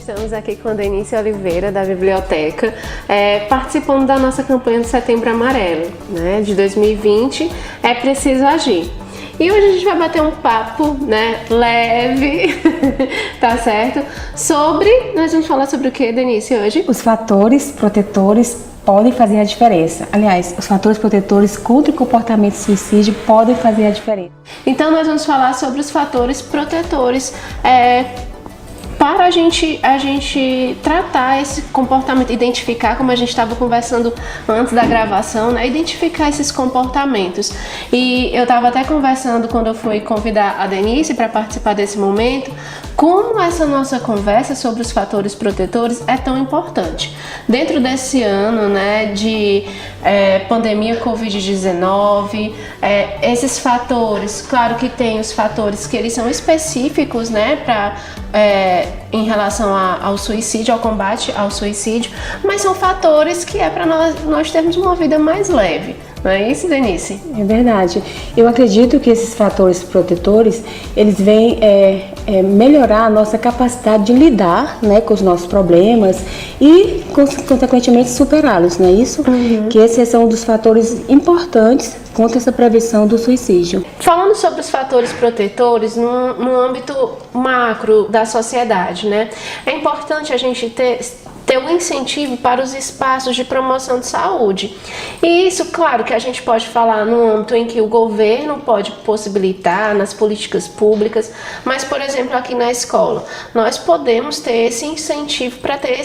Estamos aqui com a Denise Oliveira, da Biblioteca, participando da nossa campanha do Setembro Amarelo, né, de 2020, É Preciso Agir. E hoje a gente vai bater um papo, né, leve, tá certo? Nós vamos falar sobre o que, Denise, hoje? Os fatores protetores podem fazer a diferença. Aliás, os fatores protetores contra o comportamento de suicídio podem fazer a diferença. Então nós vamos falar sobre os fatores protetores para a gente tratar esse comportamento, identificar, como a gente estava conversando antes da gravação, né? Identificar esses comportamentos. E eu estava até conversando quando eu fui convidar a Denise para participar desse momento, como essa nossa conversa sobre os fatores protetores é tão importante. Dentro desse ano, né, de pandemia Covid-19, esses fatores, claro que tem os fatores que eles são específicos, né, em relação ao suicídio, ao combate ao suicídio, mas são fatores que para nós termos uma vida mais leve. Não é isso, Denise? É verdade. Eu acredito que esses fatores protetores, eles vêm melhorar a nossa capacidade de lidar, né, com os nossos problemas e, consequentemente, superá-los, não é isso? Uhum. Que esses são um dos fatores importantes contra essa prevenção do suicídio. Falando sobre os fatores protetores no âmbito macro da sociedade, né? É importante a gente ter um incentivo para os espaços de promoção de saúde. E isso, claro, que a gente pode falar no âmbito em que o governo pode possibilitar nas políticas públicas, mas, por exemplo, aqui na escola, nós podemos ter esse incentivo para ter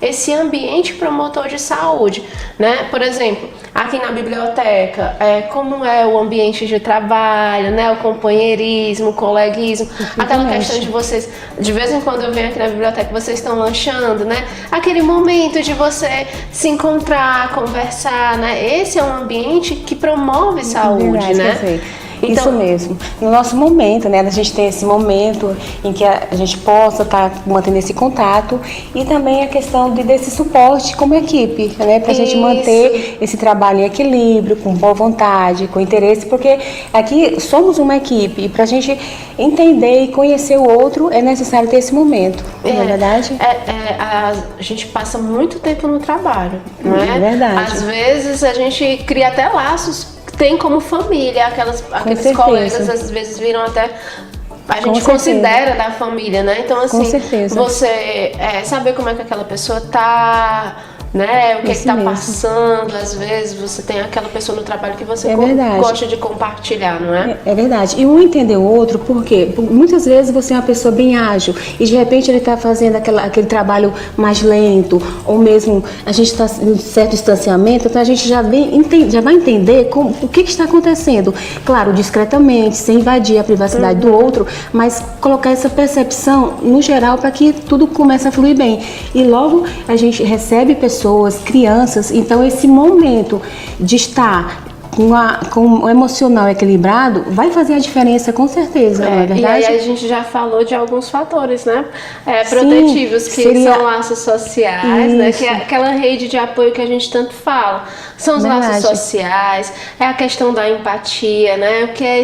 esse ambiente promotor de saúde, né? Por exemplo, aqui na biblioteca, como é o ambiente de trabalho, né? O companheirismo, o coleguismo, aquela questão de vocês, de vez em quando eu venho aqui na biblioteca, vocês estão lanchando, né? Aquele momento de você se encontrar, conversar, né? Esse é um ambiente que promove saúde, verdade, né? Então, isso mesmo. No nosso momento, né, a gente tem esse momento em que a gente possa estar mantendo esse contato e também a questão desse suporte como equipe, né, para a gente manter esse trabalho em equilíbrio, com boa vontade, com interesse, porque aqui somos uma equipe e para a gente entender e conhecer o outro é necessário ter esse momento, não é verdade? A gente passa muito tempo no trabalho, não é? É verdade. Às vezes a gente cria até laços, tem como família, aqueles colegas às vezes viram até, a gente considera da família, né? Então assim, você saber como é que aquela pessoa tá, né? O que está passando, às vezes você tem aquela pessoa no trabalho que você gosta de compartilhar, não é? É verdade. E um entender o outro, porque muitas vezes você é uma pessoa bem ágil e de repente ele está fazendo aquele trabalho mais lento, ou mesmo a gente está em um certo distanciamento, então a gente já vai entender o que está acontecendo. Claro, discretamente, sem invadir a privacidade do outro, mas colocar essa percepção no geral para que tudo comece a fluir bem. E logo a gente recebe pessoas, crianças, então esse momento de estar com o emocional equilibrado vai fazer a diferença com certeza, não é verdade? E aí a gente já falou de alguns fatores, né? Protetivos, que são laços sociais, né? Que é aquela rede de apoio que a gente tanto fala. São os laços sociais, é a questão da empatia, né? O que é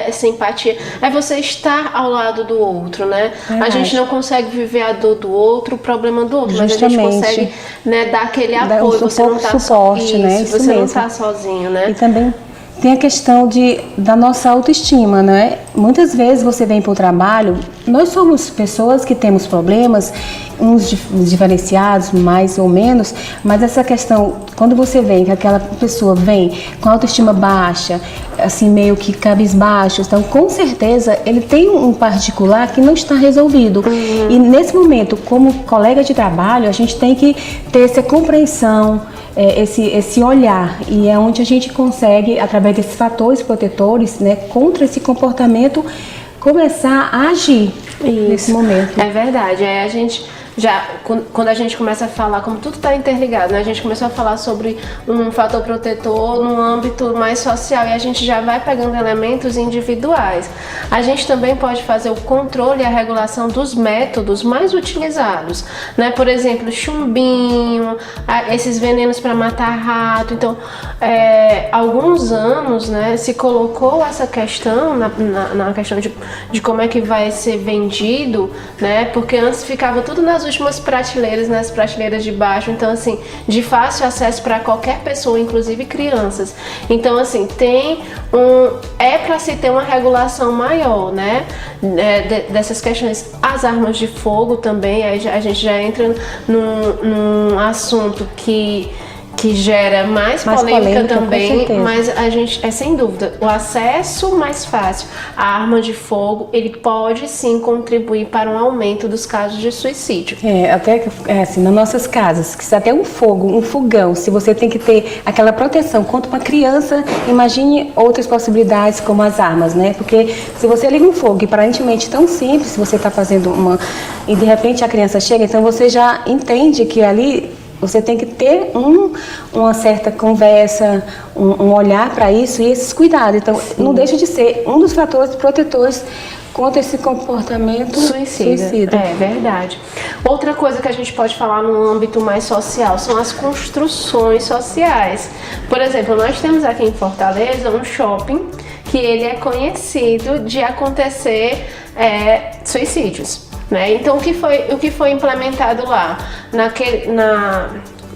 essa empatia? É você estar ao lado do outro, né? A gente não consegue viver a dor do outro, o problema do outro, mas a gente consegue, né, dar aquele apoio. Você não está né? Você não está sozinho, né? E também tem a questão da nossa autoestima, né? Muitas vezes você vem para o trabalho, nós somos pessoas que temos problemas, uns diferenciados, mais ou menos, mas essa questão, quando você vem, que aquela pessoa vem com a autoestima baixa, assim, meio que cabisbaixo, então com certeza ele tem um particular que não está resolvido. E nesse momento, como colega de trabalho, a gente tem que ter essa compreensão, esse olhar, e é onde a gente consegue, através desses fatores protetores, né, contra esse comportamento, começar a agir nesse momento. É verdade, a gente quando a gente começa a falar, como tudo está interligado, né? A gente começou a falar sobre um fator protetor no âmbito mais social e a gente já vai pegando elementos individuais. A gente também pode fazer o controle e a regulação dos métodos mais utilizados, né? Por exemplo, chumbinho, esses venenos para matar rato. Então, há alguns anos, né, se colocou essa questão na questão de como é que vai ser vendido, né? Porque antes ficava tudo nas últimas prateleiras, nas prateleiras de baixo, então assim, de fácil acesso para qualquer pessoa, inclusive crianças. Então assim, é para se ter uma regulação maior, né, dessas questões. As armas de fogo também, aí a gente já entra num assunto que gera mais polêmica também, mas a gente, sem dúvida, o acesso mais fácil à arma de fogo, ele pode sim contribuir para um aumento dos casos de suicídio. Até assim, nas nossas casas, que se até um fogão, se você tem que ter aquela proteção contra uma criança, imagine outras possibilidades como as armas, né? Porque se você liga um fogo, e aparentemente tão simples, se você está fazendo e de repente a criança chega, então você já entende que ali você tem que ter uma certa conversa, um olhar para isso e esses cuidados. Então, não deixa de ser um dos fatores protetores contra esse comportamento suicida. É verdade. Outra coisa que a gente pode falar no âmbito mais social são as construções sociais. Por exemplo, nós temos aqui em Fortaleza um shopping que ele é conhecido de acontecer suicídios. Né? Então, o que foi implementado lá?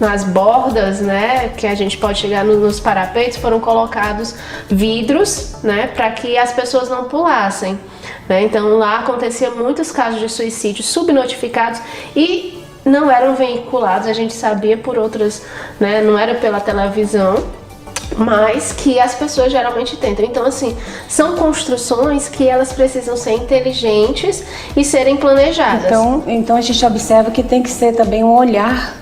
Nas bordas, né, que a gente pode chegar nos parapeitos, foram colocados vidros, né, para que as pessoas não pulassem. Né? Então, lá acontecia muitos casos de suicídio subnotificados e não eram veiculados, a gente sabia por outras, né, não era pela televisão, mas que as pessoas geralmente tentam. Então, assim, são construções que elas precisam ser inteligentes e serem planejadas. Então a gente observa que tem que ser também um olhar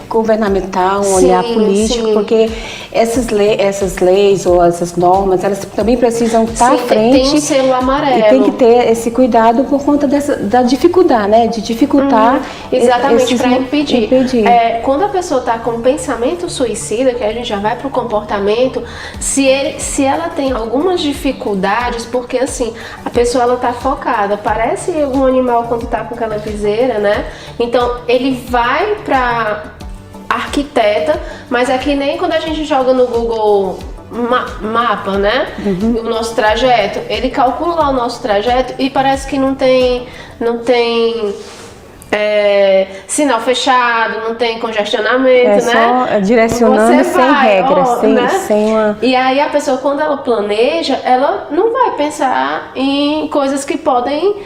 governamental, um olhar político, porque essas leis ou essas normas, elas também precisam estar à frente. Tem um selo amarelo. E tem que ter esse cuidado por conta da dificuldade, né? De dificultar. Exatamente, para impedir. Quando a pessoa está com um pensamento suicida, que a gente já vai para o comportamento, se ela tem algumas dificuldades, porque assim, a pessoa ela está focada, parece um animal quando está com aquela viseira, né? Então, ele vai para arquiteta, mas é que nem quando a gente joga no Google mapa, né? O nosso trajeto, ele calcula lá o nosso trajeto e parece que não tem sinal fechado, não tem congestionamento, né? Só direcionando sem regras, sem uma... E aí a pessoa, quando ela planeja, ela não vai pensar em coisas que podem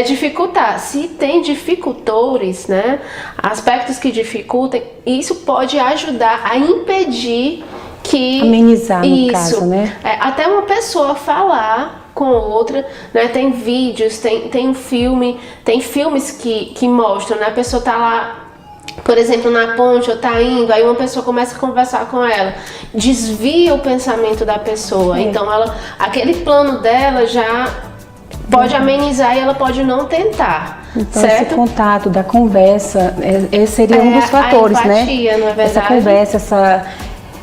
dificultar. Se tem dificultores, né? Aspectos que dificultem, isso pode ajudar a impedir que... Amenizar, no caso, né? Até uma pessoa falar com outra, né? Tem vídeos, tem filme, tem filmes que mostram, né? A pessoa tá lá, por exemplo, na ponte ou tá indo, aí uma pessoa começa a conversar com ela, desvia o pensamento da pessoa, então aquele plano dela já pode amenizar e ela pode não tentar. Então, certo? esse contato da conversa, esse seria um dos fatores, a empatia, né? Não é verdade? Essa conversa,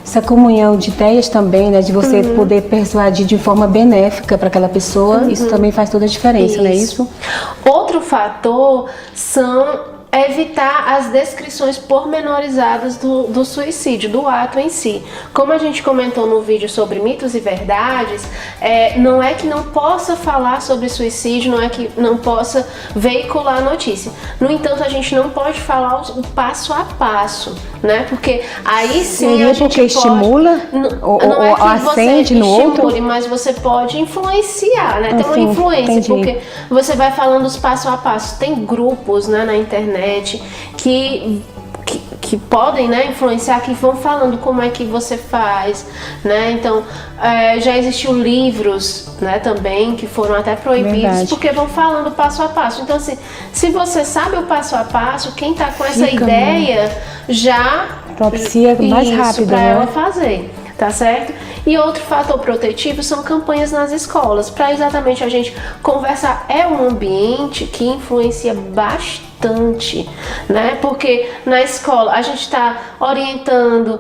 essa comunhão de ideias também, né? De você poder persuadir de forma benéfica para aquela pessoa, isso também faz toda a diferença, não é isso? Outro fator são evitar as descrições pormenorizadas do suicídio, do ato em si. Como a gente comentou no vídeo sobre mitos e verdades, não é que não possa falar sobre suicídio, não é que não possa veicular a notícia. No entanto, a gente não pode falar o passo a passo, né? Porque aí sim a gente estimula ou acende no outro, mas você pode influenciar, né? Tem uma influência, entendi. porque você vai falando os passo a passo. Tem grupos, né, na internet que podem, né, influenciar, que vão falando como é que você faz, né? Então, já existiam livros, né, também, que foram até proibidos, porque vão falando passo a passo. Então, assim, se você sabe o passo a passo, quem tá com essa ideia já propicia mais rápido, para né? ela fazer. Tá certo? E outro fator protetivo são campanhas nas escolas, para exatamente a gente conversar. É um ambiente que influencia bastante, né? Porque na escola a gente está orientando,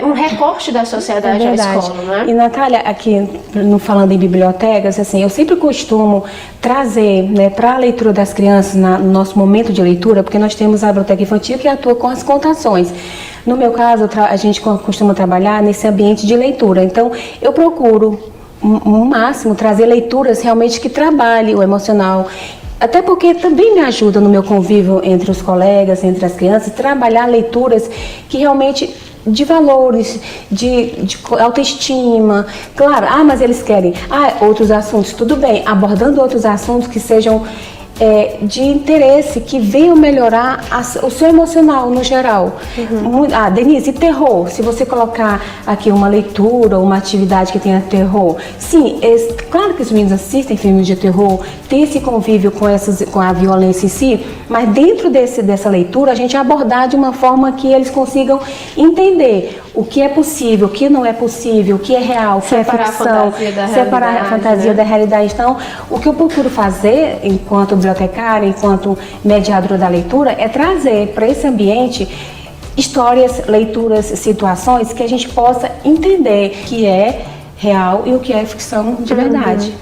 um recorte da sociedade à escola, né? E Natália, aqui falando em bibliotecas, assim, eu sempre costumo trazer, né, para a leitura das crianças no nosso momento de leitura, porque nós temos a biblioteca infantil que atua com as contações. No meu caso, a gente costuma trabalhar nesse ambiente de leitura. Então, eu procuro, no máximo, trazer leituras realmente que trabalhem o emocional. Até porque também me ajuda no meu convívio entre os colegas, entre as crianças, trabalhar leituras que realmente de valores, de autoestima. Claro, mas eles querem outros assuntos, tudo bem, abordando outros assuntos que sejam de interesse, que venham melhorar o seu emocional no geral. Denise, e terror? Se você colocar aqui uma leitura, uma atividade que tenha terror, sim, claro que os meninos assistem filmes de terror, tem esse convívio com a violência em si, mas dentro dessa leitura a gente abordar de uma forma que eles consigam entender o que é possível, o que não é possível, o que é real, o que é ficção, separar a fantasia da realidade. Então, o que eu procuro fazer enquanto bibliotecária, enquanto mediadora da leitura, é trazer para esse ambiente histórias, leituras, situações que a gente possa entender que é real e o que é ficção de verdade.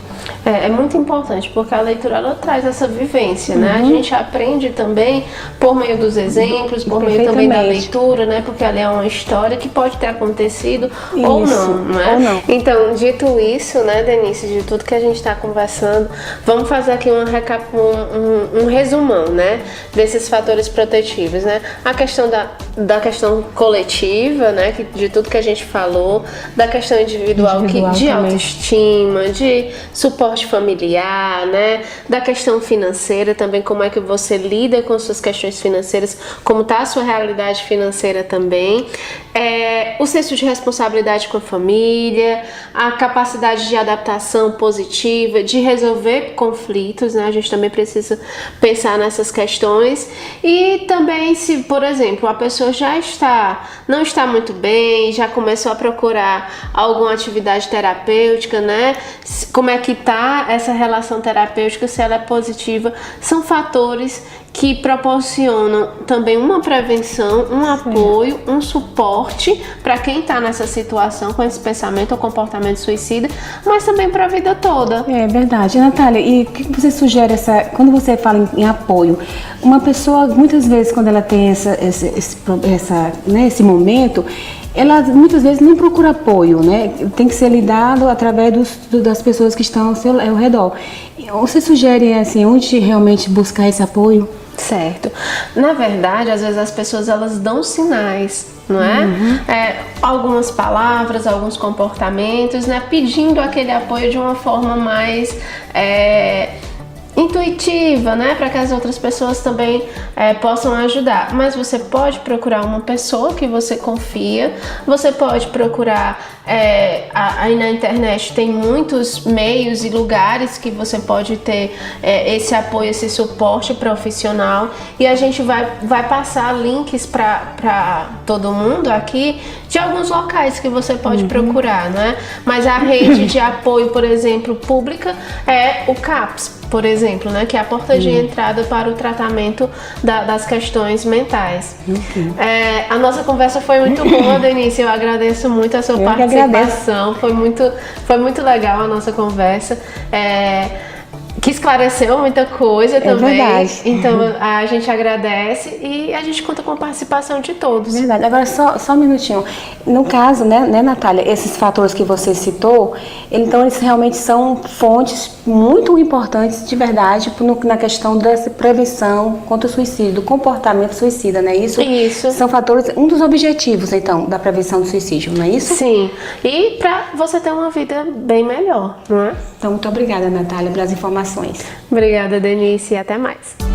É muito importante, porque a leitura ela traz essa vivência, né? A gente aprende também por meio dos exemplos, por meio também da leitura, né? Porque ali é uma história que pode ter acontecido ou não, né? Ou não. Então, dito isso, né, Denise, de tudo que a gente está conversando, vamos fazer aqui um resumão, né? Desses fatores protetivos, né? A questão da questão coletiva, né? De tudo que a gente falou, da questão individual de autoestima, de suporte familiar, né? Da questão financeira também, como é que você lida com suas questões financeiras, como está a sua realidade financeira também, o senso de responsabilidade com a família, a capacidade de adaptação positiva, de resolver conflitos, né? A gente também precisa pensar nessas questões. E também se, por exemplo, a pessoa não está muito bem, já começou a procurar alguma atividade terapêutica, né? Como é que tá essa relação terapêutica, se ela é positiva, são fatores que proporcionam também uma prevenção, um apoio, um suporte para quem está nessa situação com esse pensamento ou comportamento suicida, mas também para a vida toda. É verdade. Natália, e o que você sugere quando você fala em apoio? Uma pessoa, muitas vezes, quando ela tem esse momento, ela muitas vezes não procura apoio, né? Tem que ser lidado através das pessoas que estão ao redor. Você sugere, assim, onde realmente buscar esse apoio? Certo. Na verdade, às vezes as pessoas elas dão sinais, não é? Algumas palavras, alguns comportamentos, né? Pedindo aquele apoio de uma forma mais intuitiva, né, para que as outras pessoas também possam ajudar. Mas você pode procurar uma pessoa que você confia, você pode procurar aí na internet tem muitos meios e lugares que você pode ter esse apoio, esse suporte profissional, e a gente vai passar links para todo mundo aqui de alguns locais que você pode procurar, né? Mas a rede de apoio, por exemplo, pública é o CAPS, por exemplo, né, que é a porta de entrada para o tratamento das questões mentais. A nossa conversa foi muito boa, Denise, eu agradeço muito a sua participação, foi muito legal a nossa conversa. Que esclareceu muita coisa também. Verdade. Então a gente agradece e a gente conta com a participação de todos. Verdade. Agora só um minutinho. No caso, né, Natália, esses fatores que você citou, então eles realmente são fontes muito importantes de verdade na questão dessa prevenção contra o suicídio, do comportamento suicida, não é isso? Isso. São fatores, um dos objetivos, então, da prevenção do suicídio, não é isso? Sim. E para você ter uma vida bem melhor, não é? Então, muito obrigada, Natália, pelas informações. Obrigada, Denise, e até mais.